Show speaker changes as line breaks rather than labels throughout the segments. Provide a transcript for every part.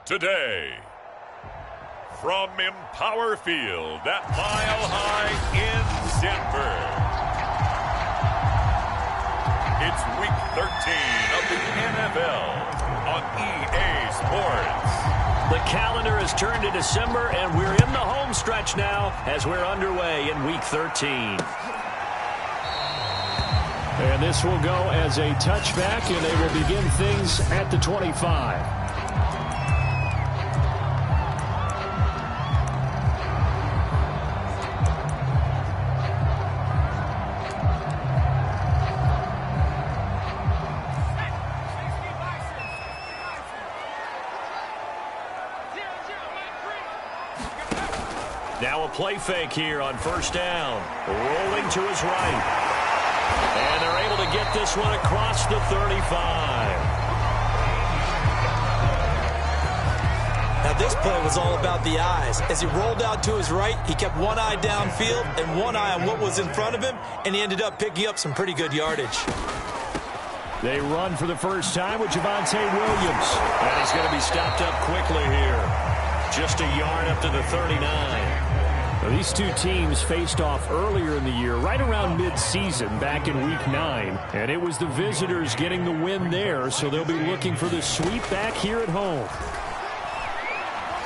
Today, from Empower Field at Mile High in Denver, it's Week 13 of the NFL on EA Sports.
The calendar has turned to December, and we're in the home stretch now as we're underway in Week 13.
And this will go as a touchback, and they will begin things at the 25.
Now a play fake here on first down. Rolling to his right. And they're able to get this one across the 35.
Now this play was all about the eyes. As he rolled out to his right, he kept one eye downfield and one eye on what was in front of him, and he ended up picking up some pretty good yardage.
They run for the first time with Javonte Williams.
And he's going to be stopped up quickly here. Just a yard up to the 39.
Now, these two teams faced off earlier in the year, right around mid-season, back in Week 9. And it was the visitors getting the win there, so they'll be looking for the sweep back here at home.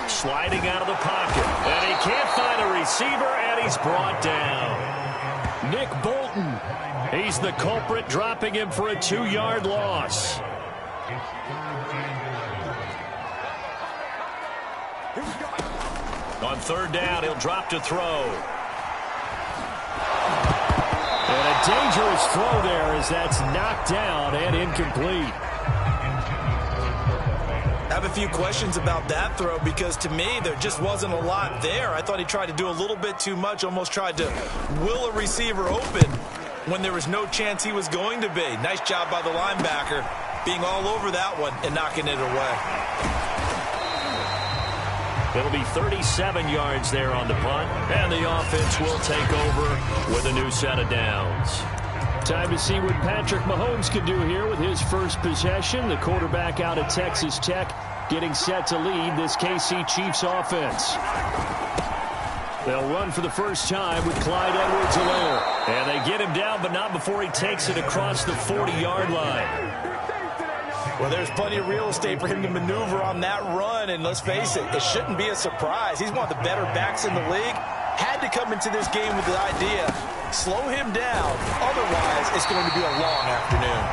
Sliding out of the pocket. And he can't find a receiver, and he's brought down.
Nick Bolton.
He's the culprit, dropping him for a 2-yard loss. On third down, he'll drop to throw.
And a dangerous throw there as that's knocked down and incomplete.
I have a few questions about that throw because to me there just wasn't a lot there. I thought he tried to do a little bit too much, almost tried to will a receiver open when there was no chance he was going to be. Nice job by the linebacker being all over that one and knocking it away.
It'll be 37 yards there on the punt, and the offense will take over with a new set of downs.
Time to see what Patrick Mahomes can do here with his first possession. The quarterback out of Texas Tech getting set to lead this KC Chiefs offense. They'll run for the first time with Clyde Edwards-Helaire.
And they get him down, but not before he takes it across the 40-yard line.
Well, there's plenty of real estate for him to maneuver on that run, and let's face it, it shouldn't be a surprise. He's one of the better backs in the league. Had to come into this game with the idea, slow him down, otherwise it's going to be a long afternoon.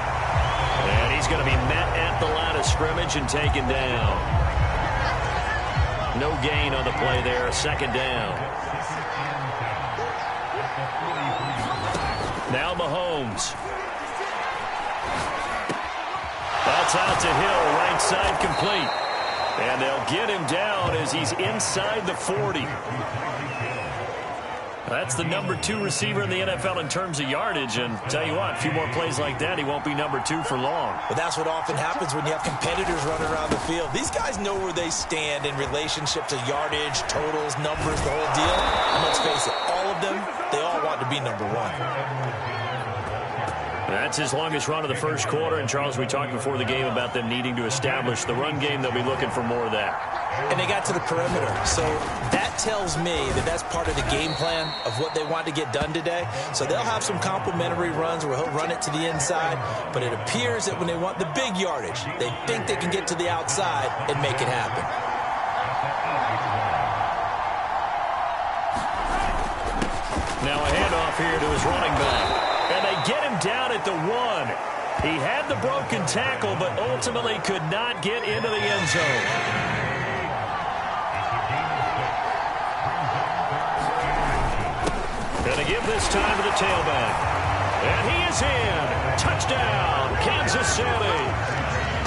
And he's going to be met at the line of scrimmage and taken down. No gain on the play there, second down. Now Mahomes. That's out to Hill, right side complete. And they'll get him down as he's inside the 40. That's the number 2 receiver in the NFL in terms of yardage. And tell you what, a few more plays like that, he won't be number 2 for long.
But that's what often happens when you have competitors running around the field. These guys know where they stand in relationship to yardage, totals, numbers, the whole deal. And let's face it, all of them, they all want to be number 1.
That's his longest run of the first quarter. And, Charles, we talked before the game about them needing to establish the run game. They'll be looking for more of that.
And they got to the perimeter. So that tells me that that's part of the game plan of what they want to get done today. So they'll have some complimentary runs where he'll run it to the inside. But it appears that when they want the big yardage, they think they can get to the outside and make it happen.
Now a handoff here to his running back. And they get him down at the 1. He had the broken tackle, but ultimately could not get into the end zone. Going to give this time to the tailback. And he is in. Touchdown, Kansas City.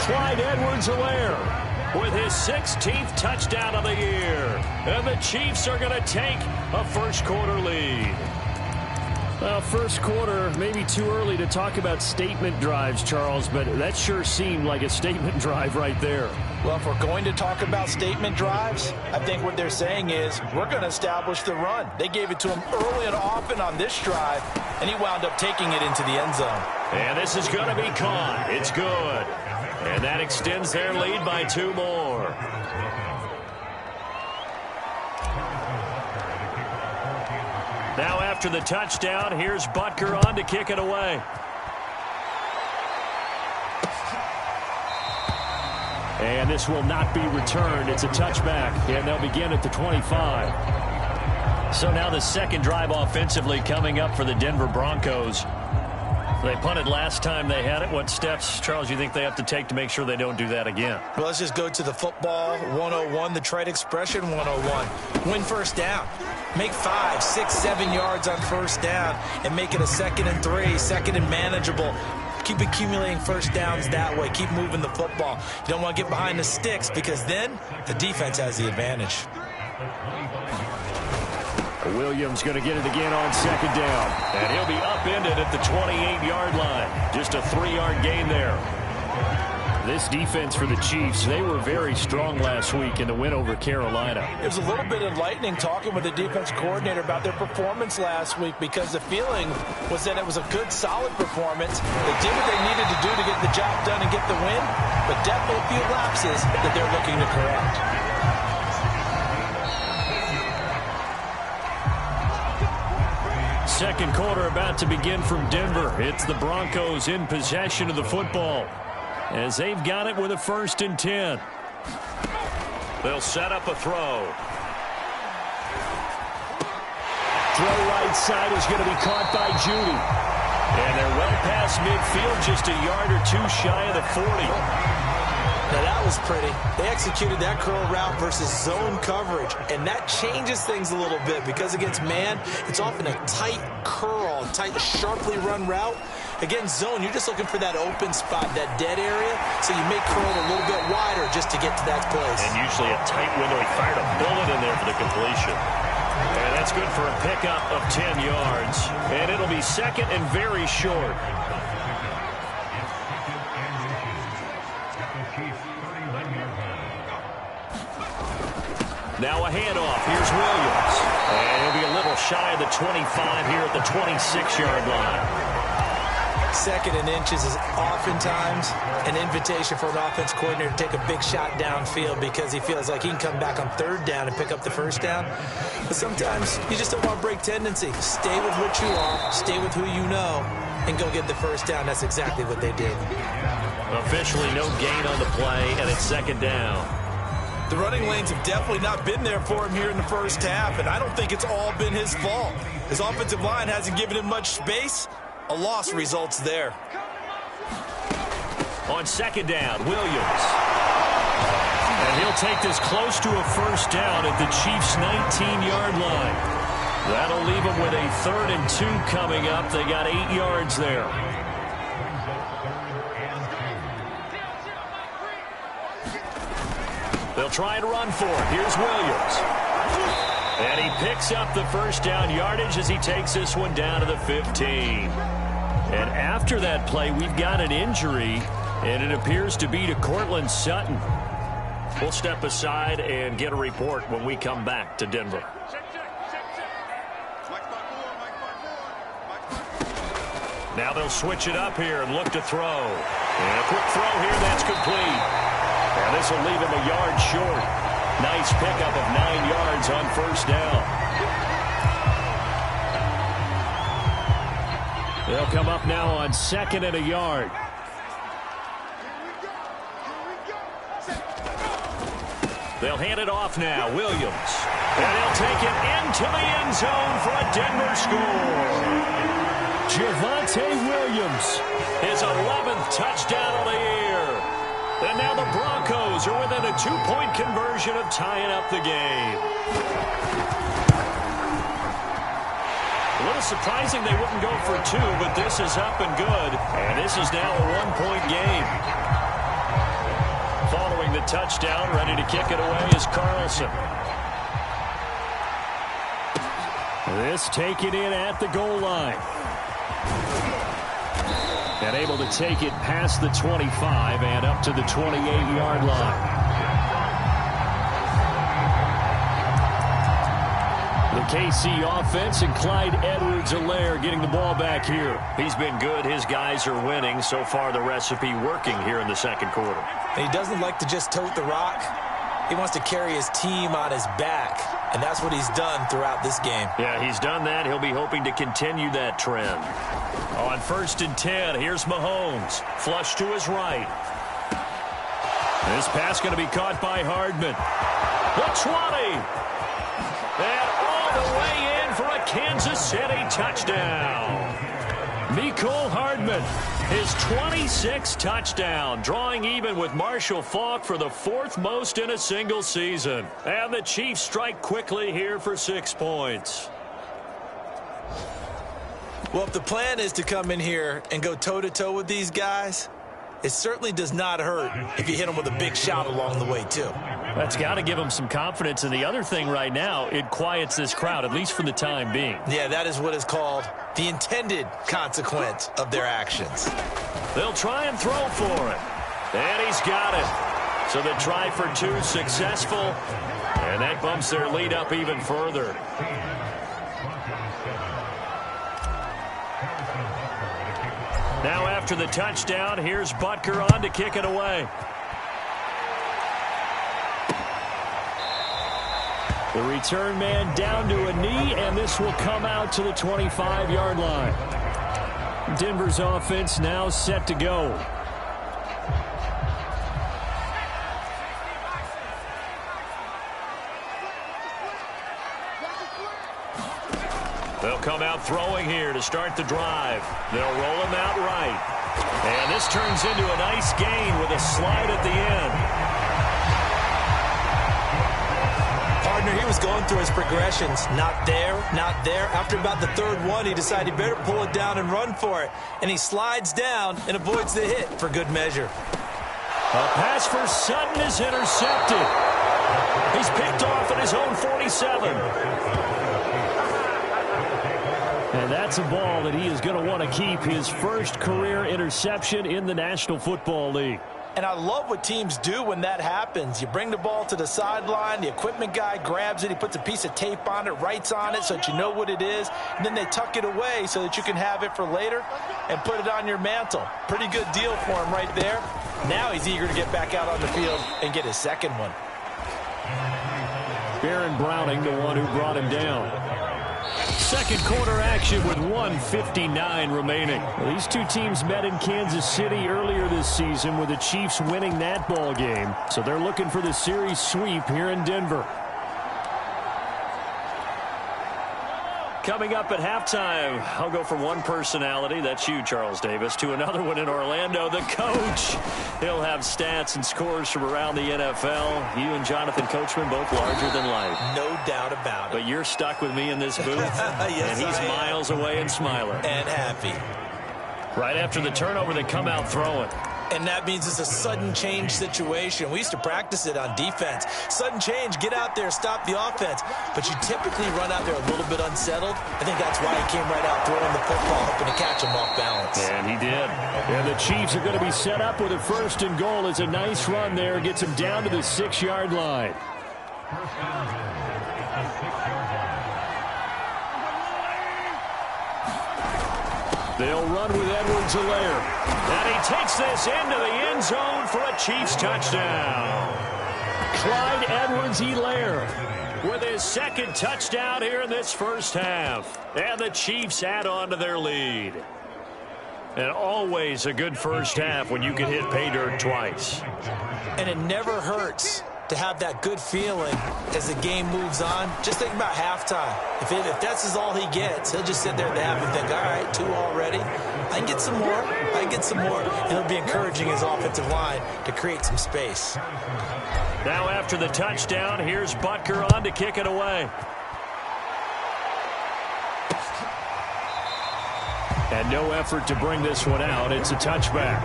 Clyde Edwards-Helaire with his 16th touchdown of the year. And the Chiefs are going to take a first quarter lead.
Well, first quarter, maybe too early to talk about statement drives, Charles, but that sure seemed like a statement drive right there.
Well, if we're going to talk about statement drives, I think what they're saying is we're going to establish the run. They gave it to him early and often on this drive, and he wound up taking it into the end zone.
And this is going to be caught. It's good. And that extends their lead by 2 more. Now after the touchdown, here's Butker on to kick it away. And this will not be returned. It's a touchback, and they'll begin at the 25. So now the second drive offensively coming up for the Denver Broncos. They punted last time they had it. What steps, Charles, you think they have to take to make sure they don't do that again?
Well, let's just go to the football 101, the trade expression 101. Win first down. Make 5, 6, 7 yards on first down and make it a 2nd and 3, 2nd and manageable. Keep accumulating first downs that way. Keep moving the football. You don't want to get behind the sticks because then the defense has the advantage.
Williams going to get it again on 2nd down. And he'll be upended at the 28-yard line. Just a 3-yard gain there. This defense for the Chiefs, they were very strong last week in the win over Carolina.
It was a little bit enlightening talking with the defense coordinator about their performance last week because the feeling was that it was a good, solid performance. They did what they needed to do to get the job done and get the win, but definitely a few lapses that they're looking to correct.
Second quarter about to begin from Denver. It's the Broncos in possession of the football as they've got it with a 1st and 10. They'll set up a throw.
Throw right side is going to be caught by Judy.
And they're well past midfield, just a yard or two shy of the 40.
Now that was pretty. They executed that curl route versus zone coverage, and that changes things a little bit because against man, it's often a tight curl, tight, sharply run route. Against zone, you're just looking for that open spot, that dead area, so you make curl a little bit wider just to get to that place.
And usually a tight window. He fired a bullet in there for the completion. And that's good for a pickup of 10 yards. And it'll be 2nd and very short. Now a handoff. Here's Williams. And he'll be a little shy of the 25 here at the 26-yard line.
2nd and inches is oftentimes an invitation for an offense coordinator to take a big shot downfield because he feels like he can come back on 3rd down and pick up the 1st down. But sometimes you just don't want to break tendency. Stay with what you are, stay with who you know, and go get the 1st down. That's exactly what they did.
Officially no gain on the play, and it's 2nd down.
The running lanes have definitely not been there for him here in the first half, and I don't think it's all been his fault. His offensive line hasn't given him much space. A loss results there.
On 2nd down, Williams. And he'll take this close to a 1st down at the Chiefs' 19-yard line. That'll leave them with a 3rd and 2 coming up. They got 8 yards there. They'll try and run for it. Here's Williams. And he picks up the 1st down yardage as he takes this one down to the 15. And after that play, we've got an injury, and it appears to be to Cortland Sutton. We'll step aside and get a report when we come back to Denver. Now they'll switch it up here and look to throw. And a quick throw here, that's complete. And this will leave him a yard short. Nice pickup of 9 yards on 1st down. They'll come up now on 2nd and a yard. They'll hand it off now. Williams. And they'll take it into the end zone for a Denver score.
Javonte Williams.
His 11th touchdown of the year. And now the Broncos are within a 2-point conversion of tying up the game. A little surprising they wouldn't go for 2, but this is up and good. And this is now a 1-point game. Following the touchdown, ready to kick it away is Carlson.
This taken in at the goal line. And able to take it past the 25 and up to the 28-yard line. The KC offense and Clyde Edwards-Helaire getting the ball back here.
He's been good. His guys are winning. So far, the recipe working here in the second quarter.
And he doesn't like to just tote the rock. He wants to carry his team on his back. and that's what he's done throughout this game.
Yeah, he's done that. He'll be hoping to continue that trend. On 1st and 10, here's Mahomes. Flush to his right. This pass going to be caught by Hardman. The 20. And all the way in for a Kansas City touchdown. Mecole Hardman, his 26th touchdown, drawing even with Marshall Faulk for the 4th most in a single season. And the Chiefs strike quickly here for 6 points.
Well, if the plan is to come in here and go toe-to-toe with these guys, it certainly does not hurt if you hit them with a big shot along the way, too.
That's got to give them some confidence. And the other thing right now, it quiets this crowd, at least for the time being.
Yeah, that is what is called the intended consequence of their actions.
They'll try and throw for it. And he's got it. So the try for 2 successful. And that bumps their lead up even further. Now after the touchdown, here's Butker on to kick it away.
The return man down to a knee, and this will come out to the 25-yard line. Denver's offense now set to go.
They'll come out throwing here to start the drive. They'll roll him out right. And this turns into a nice gain with a slide at the end.
Partner, he was going through his progressions. Not there, not there. After about the 3rd one, he decided he better pull it down and run for it. And he slides down and avoids the hit for good measure.
A pass for Sutton is intercepted. He's picked off at his own 47.
And that's a ball that he is going to want to keep, his first career interception in the National Football League.
And I love what teams do when that happens. You bring the ball to the sideline, the equipment guy grabs it, he puts a piece of tape on it, writes on it so that you know what it is, and then they tuck it away so that you can have it for later and put it on your mantle. Pretty good deal for him right there. Now he's eager to get back out on the field and get his second one.
Baron Browning, the one who brought him down. Second quarter action with 1:59 remaining. Well, these two teams met in Kansas City earlier this season with the Chiefs winning that ball game. So they're looking for the series sweep here in Denver.
Coming up at halftime, I'll go from one personality, that's you, Charles Davis, to another one in Orlando, the coach. He'll have stats and scores from around the NFL. You and Jonathan Coachman both larger than life.
No doubt about it.
But you're stuck with me in this booth,
yes,
and he's miles away and smiling.
And happy.
Right after the turnover, they come out throwing.
And that means it's a sudden change situation. We used to practice it on defense. Sudden change, get out there, stop the offense. But you typically run out there a little bit unsettled. I think that's why he came right out throwing the football, hoping to catch him off balance.
And he did. And the Chiefs are going to be set up with a 1st and goal. It's a nice run there. Gets him down to the 6-yard line. They'll run with Edwards-Helaire.
And he takes this into the end zone for a Chiefs touchdown.
Clyde Edwards-Helaire
with his 2nd touchdown here in this first half. And the Chiefs add on to their lead. And always a good first half when you can hit pay dirt twice.
And it never hurts to have that good feeling as the game moves on. Just think about halftime. If that's all he gets, he'll just sit there at the half and think, all right, 2 already. I can get some more. I can get some more. And he'll be encouraging his offensive line to create some space.
Now after the touchdown, here's Butker on to kick it away.
And no effort to bring this one out. It's a touchback.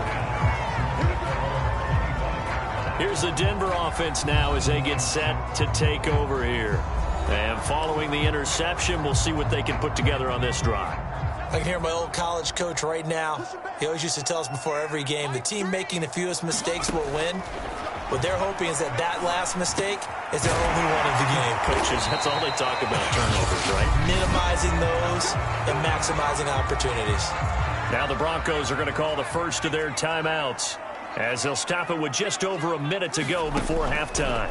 Here's the Denver offense now as they get set to take over here. And following the interception, we'll see what they can put together on this drive.
I can hear my old college coach right now. He always used to tell us before every game, the team making the fewest mistakes will win. What they're hoping is that last mistake is their only one of the game.
Coaches, that's all they talk about, turnovers, right?
Minimizing those and maximizing opportunities.
Now the Broncos are going to call the first of their timeouts, as they'll stop it with just over a minute to go before halftime.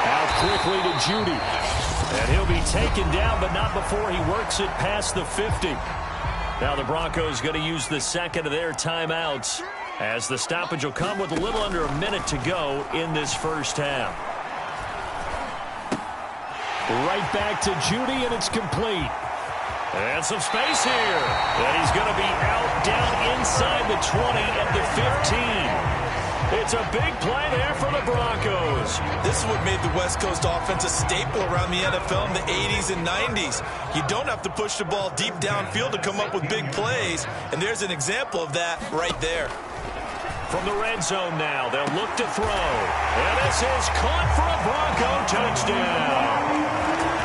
Out quickly to Judy. And he'll be taken down, but not before he works it past the 50. Now the Broncos going to use the second of their timeouts, as the stoppage will come with a little under a minute to go in this first half. Right back to Judy, and it's complete. And some space here. And he's going to be out down inside the 20 at the 15. It's a big play there for the Broncos.
This is what made the West Coast offense a staple around the NFL in the 80s and 90s. You don't have to push the ball deep downfield to come up with big plays, and there's an example of that right there.
From the red zone now, they'll look to throw. And this is caught for a Bronco touchdown.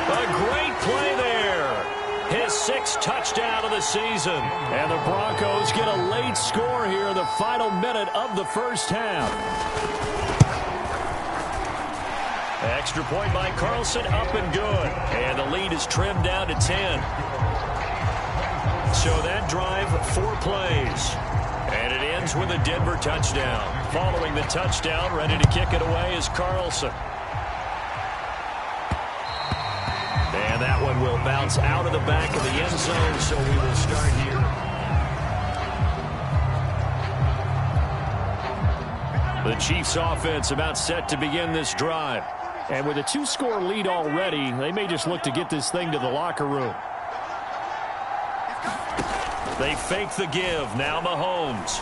A great play there. His 6th touchdown of the season. And the Broncos get a late score here in the final minute of the first half. Extra point by Carlson, up and good. And the lead is trimmed down to 10. So that drive, 4 plays. And it ends with a Denver touchdown. Following the touchdown, ready to kick it away is Carlson. And that one will bounce out of the back of the end zone, so we will start here. The Chiefs offense about set to begin this drive. And with a 2-score lead already, they may just look to get this thing to the locker room. They fake the give. Now Mahomes.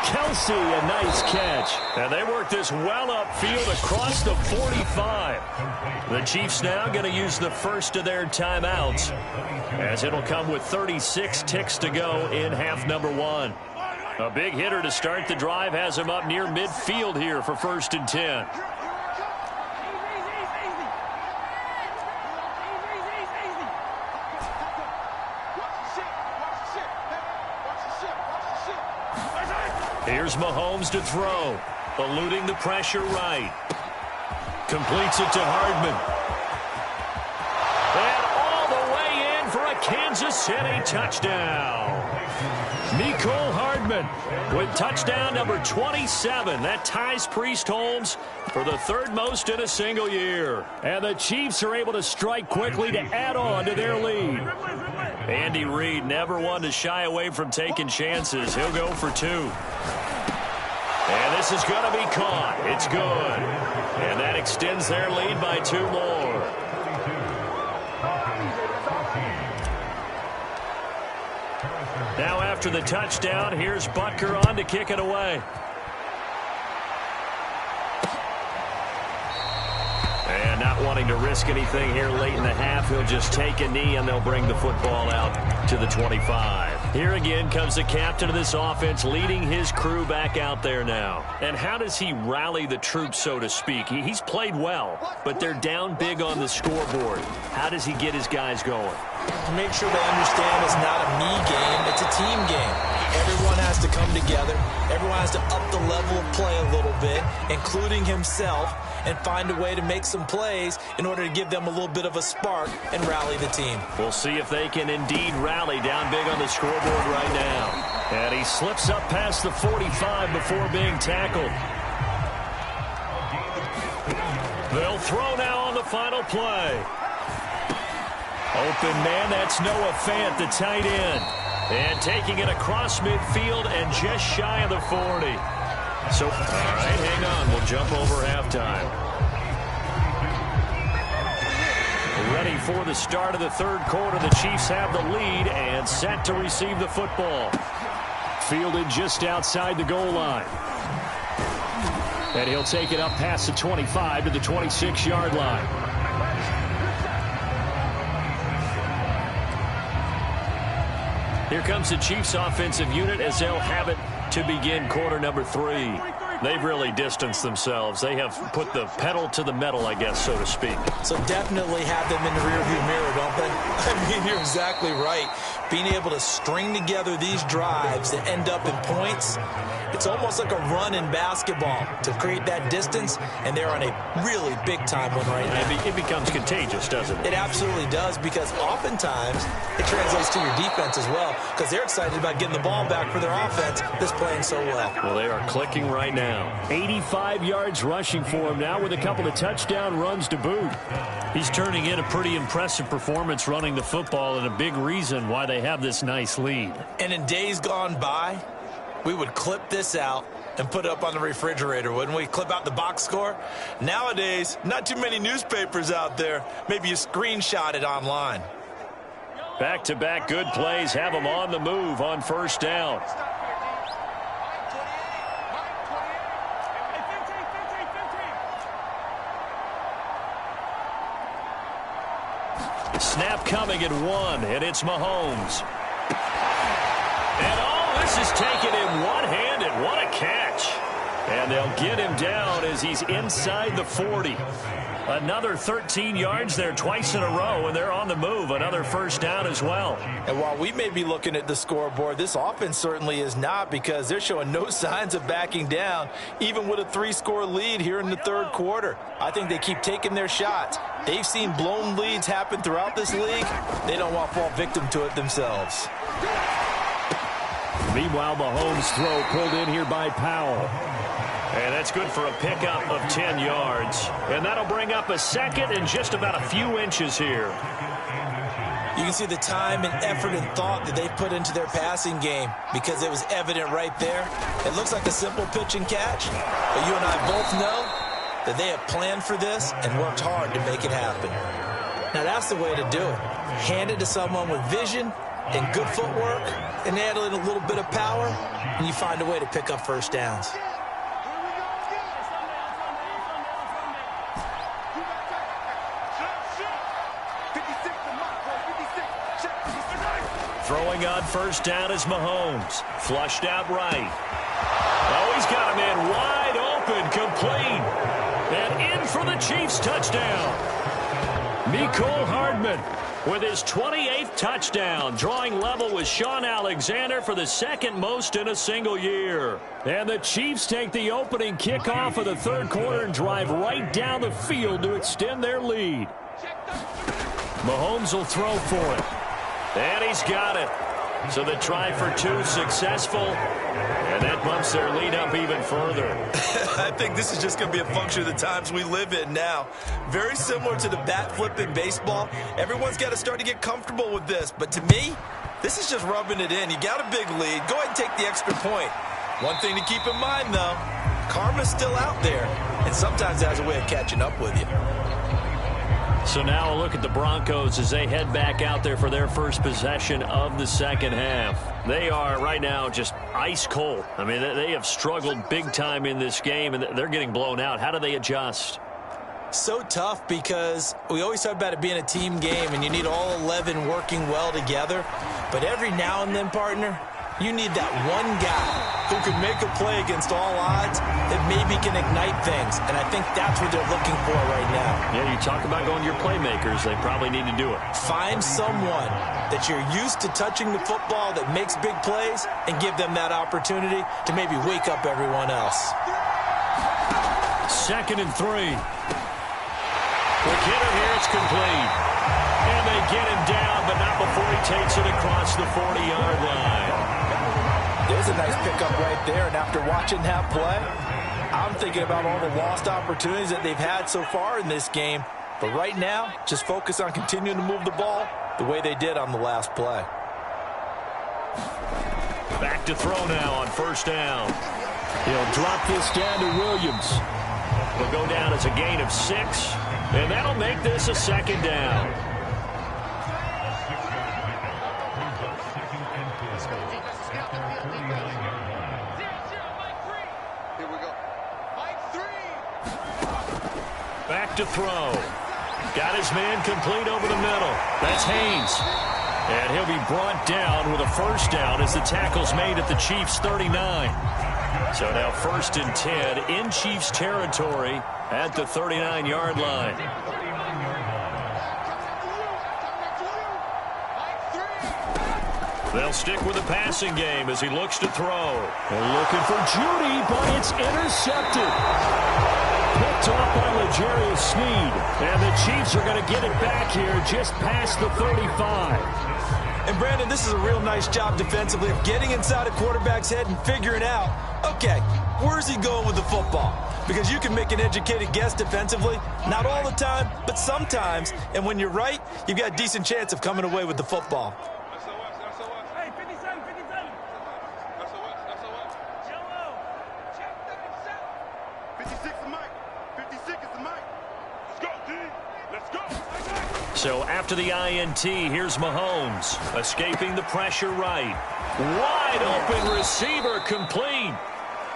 Kelsey, a nice catch. And they work this well upfield across the 45. The Chiefs now going to use the first of their timeouts, as it'll come with 36 ticks to go in half number 1. A big hitter to start the drive has him up near midfield here for 1st and 10. Here's Mahomes to throw, eluding the pressure right. Completes it to Hardman. And all the way in for a Kansas City touchdown. Mecole Hardman with touchdown number 27. That ties Priest Holmes for the 3rd most in a single year. And the Chiefs are able to strike quickly to add on to their lead. Andy Reid never one to shy away from taking chances. He'll go for 2. And this is going to be caught. It's good. And that extends their lead by 2 more. Now after the touchdown, here's Butker on to kick it away. And not wanting to risk anything here late in the half, he'll just take a knee and they'll bring the football out to the 25. Here again comes the captain of this offense, leading his crew back out there now. And how does he rally the troops, so to speak? He's played well, but they're down big on the scoreboard. How does he get his guys going?
To make sure they understand it's not a me game, it's a team game. Everyone has to come together. Everyone has to up the level of play a little bit, including himself, and find a way to make some plays in order to give them a little bit of a spark and rally the team.
We'll see if they can indeed rally down big on the scoreboard right now. And he slips up past the 45 before being tackled. They'll throw now on the final play. Open man, that's Noah Fant, the tight end. And taking it across midfield and just shy of the 40. So, all right, hang on. We'll jump over halftime. Ready for the start of the 3rd quarter. The Chiefs have the lead and set to receive the football. Fielded just outside the goal line. And he'll take it up past the 25 to the 26-yard line. Here comes the Chiefs offensive unit as they'll have it to begin quarter number 3. They've really distanced themselves. They have put the pedal to the metal, I guess, so to speak.
So definitely have them in the rearview mirror, don't they? I mean, you're exactly right. Being able to string together these drives that end up in points, it's almost like a run in basketball to create that distance, and they're on a really big-time one right now.
It becomes contagious, doesn't it?
It absolutely does, because oftentimes it translates to your defense as well, because they're excited about getting the ball back for their offense that's playing so well.
Well, they are clicking right now. down.
85 yards rushing for him now with a couple of touchdown runs to boot.
He's turning in a pretty impressive performance running the football, and a big reason why they have this nice lead.
And in days gone by, we would clip this out and put it up on the refrigerator, wouldn't we? Clip out the box score. Nowadays, not too many newspapers out there. Maybe you screenshot it online.
Back-to-back good plays have them on the move on first down. Snap coming at 1, and it's Mahomes. And all this is taken in one-handed. What a catch. And they'll get him down as he's inside the 40. Another 13 yards there twice in a row, and they're on the move. Another first down as well.
And while we may be looking at the scoreboard, this offense certainly is not, because they're showing no signs of backing down, even with a 3-score lead here in the third quarter. I think they keep taking their shots. They've seen blown leads happen throughout this league. They don't want to fall victim to it themselves.
Meanwhile, Mahomes' throw pulled in here by Powell.
And that's good for a pickup of 10 yards. And that'll bring up a second and just about a few inches here.
You can see the time and effort and thought that they put into their passing game, because it was evident right there. It looks like a simple pitch and catch, but you and I both know that they have planned for this and worked hard to make it happen. Now that's the way to do it. Hand it to someone with vision and good footwork, and add in a little bit of power, and you find a way to pick up first downs.
Throwing on first down is Mahomes. Flushed out right. Oh, he's got him in wide open, complete. And in for the Chiefs touchdown. Mecole Hardman with his 28th touchdown, drawing level with Sean Alexander for the second most in a single year.
And the Chiefs take the opening kickoff of the third quarter and drive right down the field to extend their lead. Mahomes will throw for it.
And he's got it. So the try for 2 successful, and that bumps their lead up even further.
I think this is just going to be a function of the times we live in now. Very similar to the bat flip in baseball. Everyone's got to start to get comfortable with this. But to me, this is just rubbing it in. You got a big lead. Go ahead and take the extra point. One thing to keep in mind, though, karma's still out there, and sometimes it has a way of catching up with you.
So now a look at the Broncos as they head back out there for their first possession of the second half. They are right now just ice cold. I mean, they have struggled big time in this game, and they're getting blown out. How do they adjust?
So tough, because we always talk about it being a team game, and you need all 11 working well together. But every now and then, partner, you need that one guy who can make a play against all odds that maybe can ignite things. And I think that's what they're looking for right now.
Yeah, you talk about going to your playmakers. They probably need to do it.
Find someone that you're used to touching the football that makes big plays and give them that opportunity to maybe wake up everyone else.
2nd and 3. Quick hitter here, it's complete. And they get him down, but not before he takes it across the 40-yard line.
There's a nice pickup right there, and after watching that play, I'm thinking about all the lost opportunities that they've had so far in this game. But right now, just focus on continuing to move the ball the way they did on the last play.
Back to throw now on first down.
He'll drop this down to Williams.
Will go down as a gain of 6, and that'll make this a second down. Back to throw. Got his man complete over the middle. That's Haynes. And he'll be brought down with a first down as the tackle's made at the Chiefs' 39. So now 1st and 10 in Chiefs territory at the 39-yard line. They'll stick with the passing game as he looks to throw.
They're looking for Judy, but it's intercepted. Picked off by L'Jarius Sneed. And the Chiefs are going to get it back here just past the 35.
And, Brandon, this is a real nice job defensively of getting inside a quarterback's head and figuring out, okay, where's he going with the football? Because you can make an educated guess defensively, not all the time, but sometimes. And when you're right, you've got a decent chance of coming away with the football.
Hey, 57, 57. That's a what? Jello. Check 37. 56 is Mike. 56 is the Mike. Let's go, D. Let's go.
So after the INT, here's Mahomes, escaping the pressure right. Wide open receiver, complete.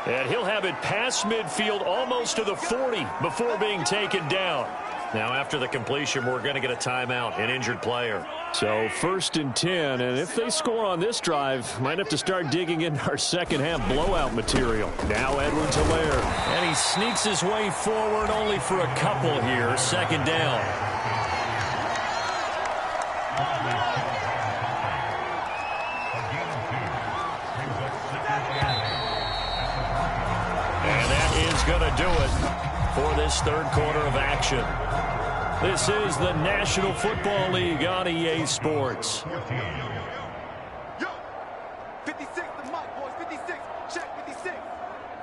And he'll have it past midfield almost to the 40 before being taken down. Now after the completion, we're going to get a timeout, an injured player.
So 1st and 10, and if they score on this drive, might have to start digging into our second half blowout material. Now Edwards-Helaire.
And he sneaks his way forward only for a couple here, 2nd down. Going to do it for this 3rd quarter of action. This is the National Football League on EA Sports.
Yo, 56 the mic, boys. 56. Check 56.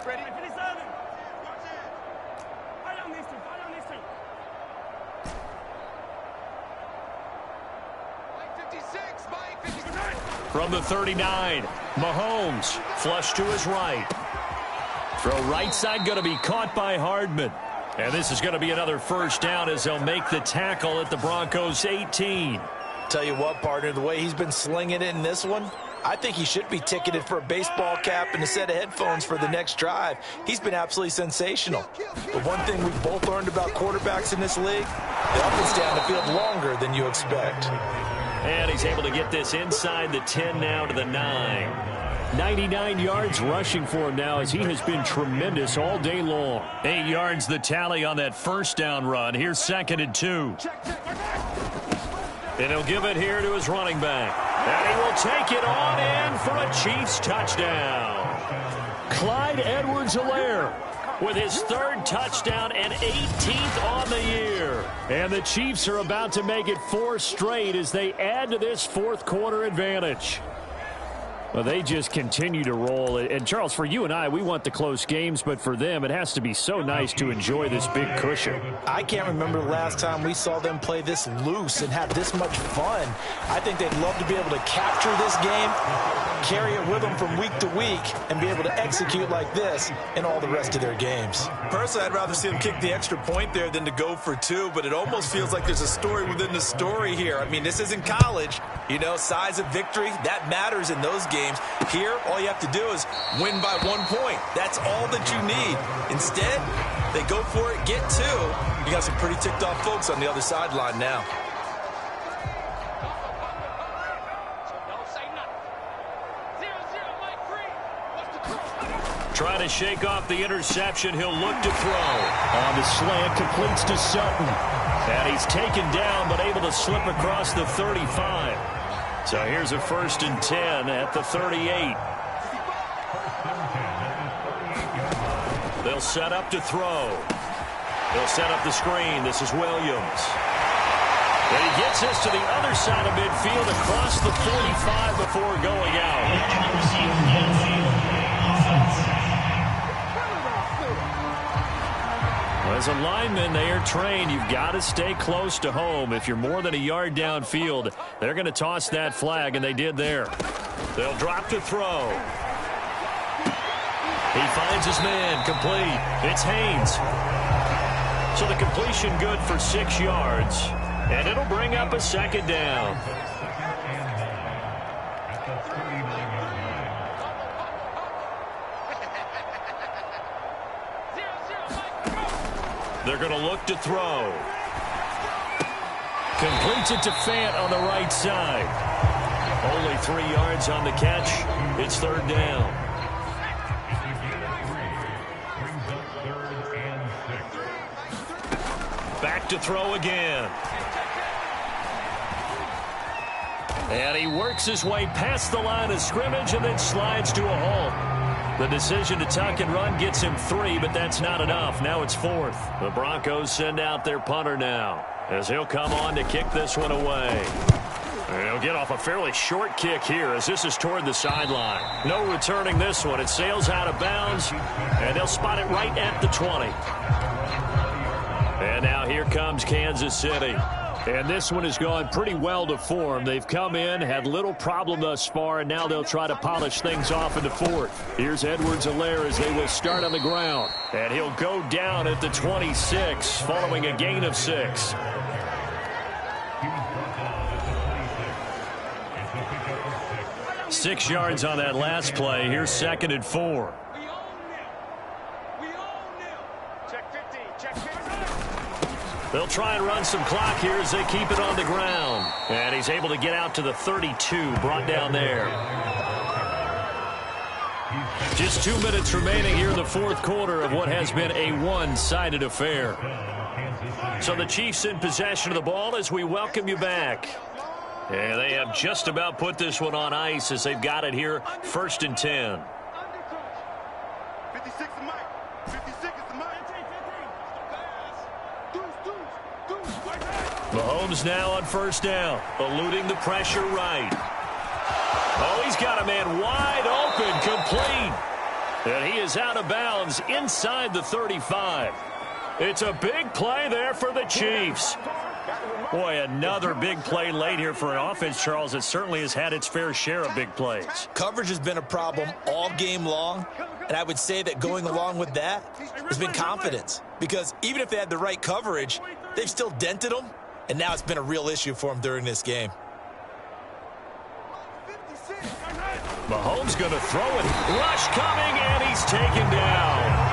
Ready? 57. Fight on these two. Fight on these two. Mike 56. Mike 59.
From the 39, Mahomes flush to his right. Throw right side going to be caught by Hardman. And this is going to be another 1st down as they'll make the tackle at the Broncos 18.
Tell you what, partner, the way he's been slinging it in this one, I think he should be ticketed for a baseball cap and a set of headphones for the next drive. He's been absolutely sensational. But one thing we've both learned about quarterbacks in this league, they often stay on the field longer than you expect.
And he's able to get this inside the 10 now to the 9.
99 yards rushing for him now as he has been tremendous all day long.
8 yards the tally on that 1st down run. Here's 2nd and 2. And he'll give it here to his running back. And he will take it on in for a Chiefs touchdown.
Clyde Edwards-Helaire
with his 3rd touchdown and 18th on the year.
And the Chiefs are about to make it 4 straight as they add to this 4th quarter advantage. Well, they just continue to roll. And, Charles, for you and I, we want the close games, but for them, it has to be so nice to enjoy this big cushion.
I can't remember the last time we saw them play this loose and have this much fun. I think they'd love to be able to capture this game, carry it with them from week to week, and be able to execute like this in all the rest of their games. Personally, I'd rather see them kick the extra point there than to go for 2, but it almost feels like there's a story within the story here. I mean, this isn't college. You know, size of victory, that matters in those games. Here, all you have to do is win by 1 point. That's all that you need. Instead, they go for it, get 2. You got some pretty ticked off folks on the other sideline now.
Trying to shake off the interception. He'll look to throw.
On the slant, completes to Sutton.
And he's taken down, but able to slip across the 35. So here's a 1st and 10 at the 38. They'll set up to throw. They'll set up the screen. This is Williams. And he gets this to the other side of midfield across the 45 before going out. As a lineman, they are trained. You've got to stay close to home. If you're more than a yard downfield, they're going to toss that flag, and they did there. They'll drop to throw. He finds his man, complete. It's Haynes. So the completion good for 6 yards, and it'll bring up a 2nd down. They're going to look to throw. Completes it to Fant on the right side. Only 3 yards on the catch. It's 3rd down. Back to throw again. And he works his way past the line of scrimmage and then slides to a halt. The decision to tuck and run gets him 3, but that's not enough. Now it's 4th. The Broncos send out their punter now, as he'll come on to kick this one away. He'll get off a fairly short kick here as this is toward the sideline. No returning this one. It sails out of bounds, and they'll spot it right at the 20. And now here comes Kansas City.
And this one has gone pretty well to form. They've come in, had little problem thus far, and now they'll try to polish things off in the fourth. Here's Edwards-Helaire as they will start on the ground.
And he'll go down at the 26 following a gain of 6. Six yards on that last play. Here's 2nd and 4. They'll try and run some clock here as they keep it on the ground. And he's able to get out to the 32, brought down there. Just 2 minutes remaining here in the fourth quarter of what has been a one-sided affair. So the Chiefs in possession of the ball as we welcome you back. And they have just about put this one on ice as they've got it here, 1st and 10.
56 is Mike. 56 is the Mike.
Mahomes now on 1st down, eluding the pressure right. Oh, he's got a man wide open, complete. And he is out of bounds inside the 35. It's a big play there for the Chiefs. Boy, another big play late here for an offense, Charles, that certainly has had its fair share of big plays.
Coverage has been a problem all game long, and I would say that going along with that has been confidence. Because even if they had the right coverage, they've still dented them, and now it's been a real issue for them during this game.
Mahomes going to throw it. Rush coming, and he's taken down.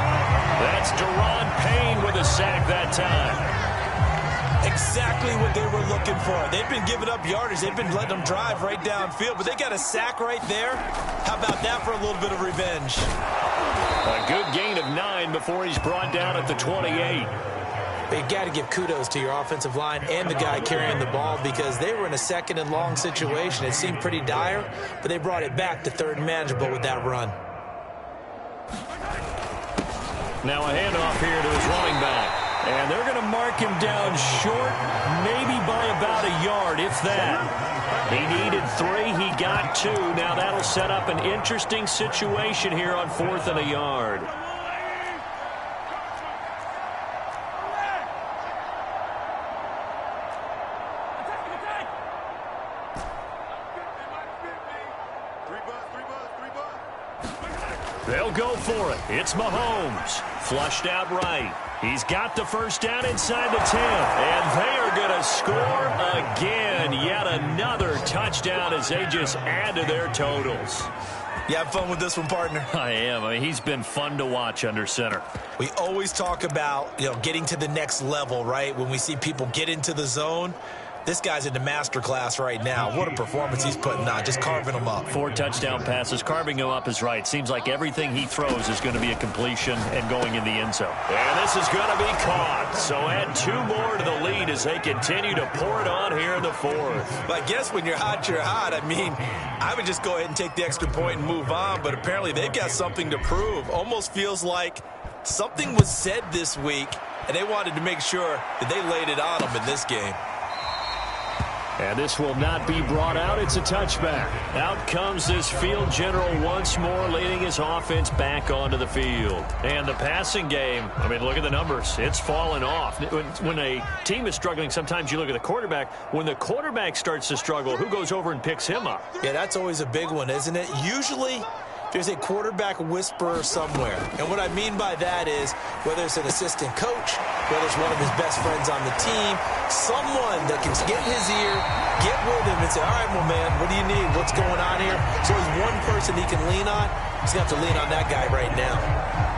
That's Daron Payne with a sack that time.
Exactly what they were looking for. They've been giving up yardage. They've been letting them drive right downfield, but they got a sack right there. How about that for a little bit of revenge?
A good gain of 9 before he's brought down at the 28.
But you got to give kudos to your offensive line and the guy carrying the ball because they were in a 2nd and long situation. It seemed pretty dire, but they brought it back to 3rd and manageable with that run.
Now a handoff here to his running back. And they're going to mark him down short, maybe by about a yard, if that. He needed 3. He got 2. Now that'll set up an interesting situation here on 4th and a yard. They'll go for it. It's Mahomes. Flushed out right. He's got the 1st down inside the 10. And they are going to score again. Yet another touchdown as they just add to their totals.
You have fun with this one, partner?
I am. I mean, he's been fun to watch under center.
We always talk about, getting to the next level, right? When we see people get into the zone. This guy's in the master class right now. What a performance he's putting on, just carving them up.
4 touchdown passes. Carving him up is right. Seems like everything he throws is going to be a completion and going in the end zone. And this is going to be caught. So add 2 more to the lead as they continue to pour it on here in the 4th.
But I guess when you're hot, you're hot. I mean, I would just go ahead and take the extra point and move on. But apparently they've got something to prove. Almost feels like something was said this week, and they wanted to make sure that they laid it on them in this game.
And this will not be brought out. It's a touchback.
Out comes this field general once more, leading his offense back onto the field. And the passing game, I mean, look at the numbers. It's fallen off. When a team is struggling, sometimes you look at the quarterback. When the quarterback starts to struggle, who goes over and picks him up?
Yeah, that's always a big one, isn't it? Usually there's a quarterback whisperer somewhere. And what I mean by that is whether it's an assistant coach, whether it's one of his best friends on the team, someone that can get in his ear, get with him and say, all right, well, man, what do you need? What's going on here? So there's one person he can lean on. He's going to have to lean on that guy right now.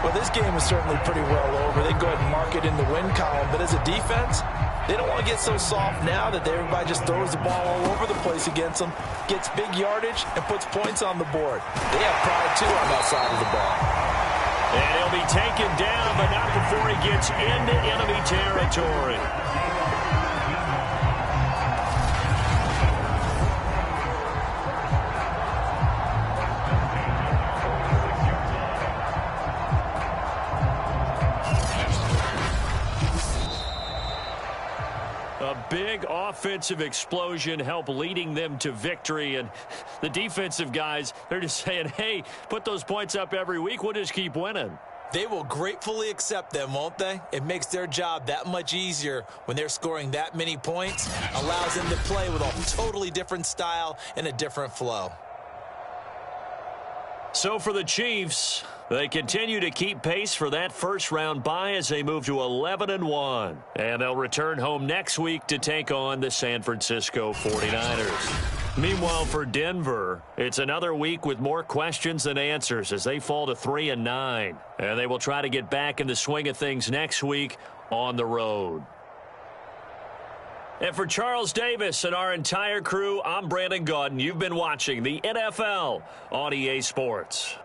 Well, this game is certainly pretty well over. They go ahead and mark it in the win column. But as a defense, they don't want to get so soft now that everybody just throws the ball all over the place against them, gets big yardage, and puts points on the board. They have pride, too, on that side of the ball.
And he'll be taken down, but not before he gets into enemy territory. A big offensive explosion helped leading them to victory. And the defensive guys, they're just saying, hey, put those points up every week. We'll just keep winning.
They will gratefully accept them, won't they? It makes their job that much easier when they're scoring that many points. Allows them to play with a totally different style and a different flow.
So for the Chiefs, they continue to keep pace for that first-round bye as they move to 11-1. And they'll return home next week to take on the San Francisco 49ers. Meanwhile, for Denver, it's another week with more questions than answers as they fall to 3-9. And they will try to get back in the swing of things next week on the road. And for Charles Davis and our entire crew, I'm Brandon Gaudin. You've been watching the NFL on EA Sports.